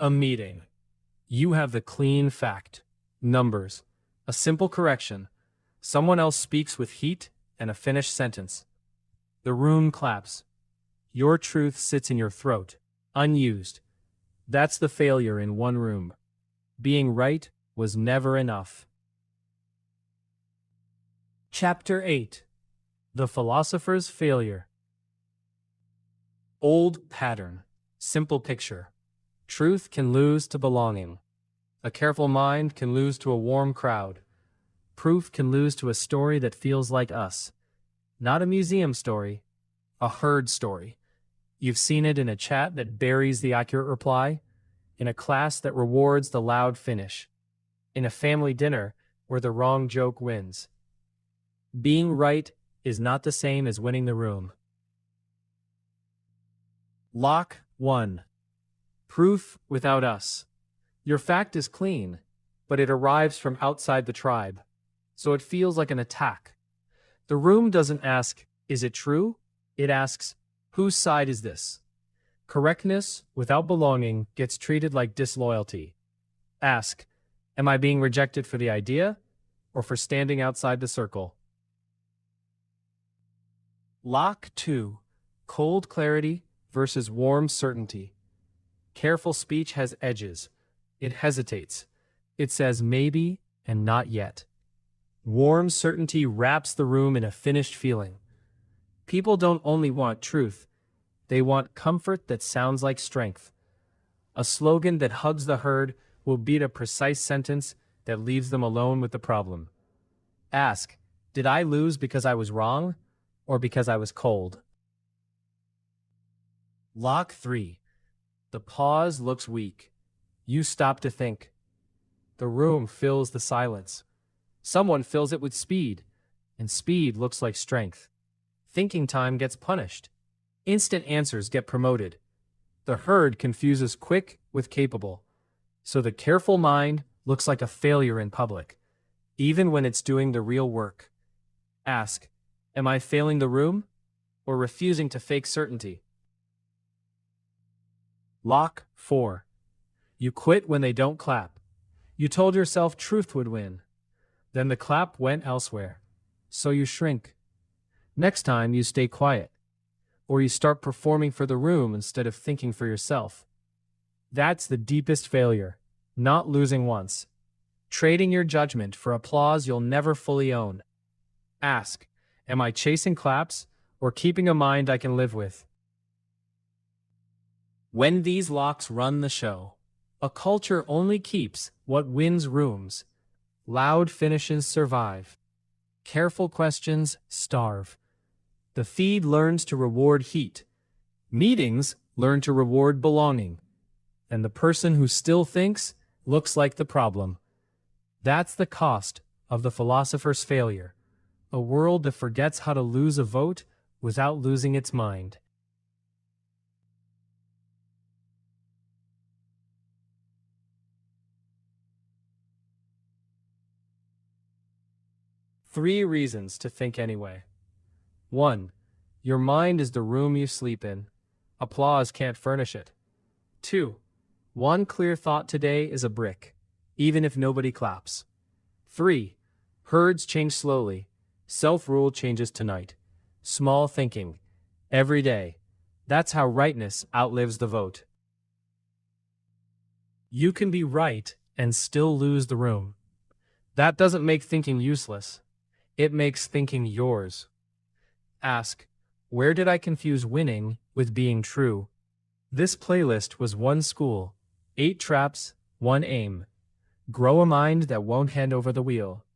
A meeting. You have the clean fact. Numbers. A simple correction. Someone else speaks with heat and a finished sentence. The room claps. Your truth sits in your throat, unused. That's the failure in one room. Being right was never enough. Chapter 8. The Philosopher's Failure. Old pattern. Simple picture. Truth can lose to belonging. A careful mind can lose to a warm crowd. Proof can lose to a story that feels like us. Not a museum story, a herd story. You've seen it in a chat that buries the accurate reply, in a class that rewards the loud finish, in a family dinner where the wrong joke wins. Being right is not the same as winning the room. Lock 1. Proof without us. Your fact is clean, but it arrives from outside the tribe, so it feels like an attack. The room doesn't ask, is it true? It asks, whose side is this? Correctness without belonging gets treated like disloyalty. Ask, am I being rejected for the idea or for standing outside the circle? Lock 2. Cold clarity versus warm certainty. Careful speech has edges. It hesitates. It says maybe and not yet. Warm certainty wraps the room in a finished feeling. People don't only want truth, they want comfort that sounds like strength. A slogan that hugs the herd will beat a precise sentence that leaves them alone with the problem. Ask, did I lose because I was wrong or because I was cold? Lock 3. The pause looks weak. You stop to think. The room fills the silence. Someone fills it with speed, and speed looks like strength. Thinking time gets punished. Instant answers get promoted. The herd confuses quick with capable. So the careful mind looks like a failure in public, even when it's doing the real work. Ask, am I failing the room or refusing to fake certainty? Lock 4. You quit when they don't clap. You told yourself truth would win. Then the clap went elsewhere. So you shrink. Next time you stay quiet. Or you start performing for the room instead of thinking for yourself. That's the deepest failure, not losing once. Trading your judgment for applause you'll never fully own. Ask, am I chasing claps or keeping a mind I can live with? When these locks run the show, a culture only keeps what wins rooms. Loud finishes survive. Careful questions starve. The feed learns to reward heat. Meetings learn to reward belonging. And the person who still thinks looks like the problem. That's the cost of the philosopher's failure. A world that forgets how to lose a vote without losing its mind. Three reasons to think anyway. 1. Your mind is the room you sleep in. Applause can't furnish it. 2. One clear thought today is a brick, even if nobody claps. 3. Herds change slowly. Self-rule changes tonight. Small thinking. Every day. That's how rightness outlives the vote. You can be right and still lose the room. That doesn't make thinking useless. It makes thinking yours. Ask, where did I confuse winning with being true? This playlist was one school, 8 traps, 1 aim. Grow a mind that won't hand over the wheel.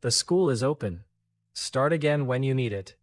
The school is open. Start again when you need it.